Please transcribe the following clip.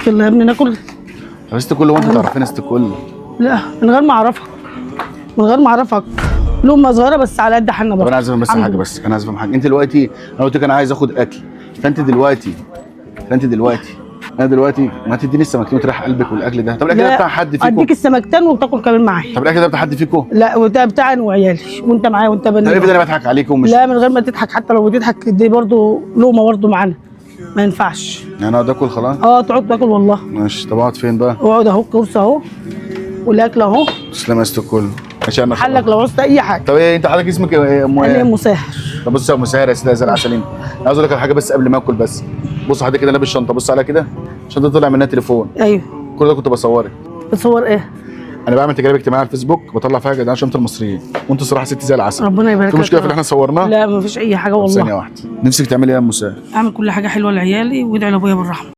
يلا يا ابني ناكل. طب استكل، وانت تعرفين استكل؟ لا من غير ما اعرفك، من غير ما اعرفك. لقمه صغيره بس على قد حالنا برضه. طب انا عايز افهم بس حاجه، بس انا عايز افهم حاجه. انت دلوقتي انا قلت لك انا عايز اخد اكل، فانت دلوقتي انا دلوقتي ما تديني السمكتين وتريح قلبك والاكل ده. طب الاكل ده بتاع حد فيكم؟ اديك السمكتين وتاكل كمان معايا. طب الاكل ده بتاع حد فيكم؟ لا وده بتاعي وعيالي وانت معايا وانت بني. طب افرض انا بضحك عليكم ومش لا من غير ما تضحك، حتى لو بتضحك دي برضه لقمه برضه معانا، ما ينفعش. يعني اقعد اكل خلاص؟ تقعد تاكل والله. ماشي. طب اقعد فين بقى؟ اقعد اهو، الكرسي اهو والاكل اهو. تسلم يا استكل. ماشي انا حلك لو عوزت اي حاجه. طب ايه انت حضرتك اسمك ايه؟ انا مساهر. طب بص يا مسهر يا سيدي زي العسلين، انا عايز اقول لك على حاجه بس قبل ما اكل. بس بص حضرتك كده لابس شنطه، بص عليها كده، الشنطه طلع منها تليفون. ايوه. كل ده كنت بصورك. بتصور ايه؟ انا بعمل تجارب اجتماعيه على الفيسبوك، بطلع فيها جدعان شنطه المصريين، وانت الصراحه ست زي العسل. ربنا يبارك لك. في مشكله في اللي احنا صورناه؟ لا مفيش اي حاجه والله. ثانيه واحده، نفسك تعملي ايه يا مسهر؟ اعمل كل حاجه حلوه لعيالي وادعي لابويا بالرحمه.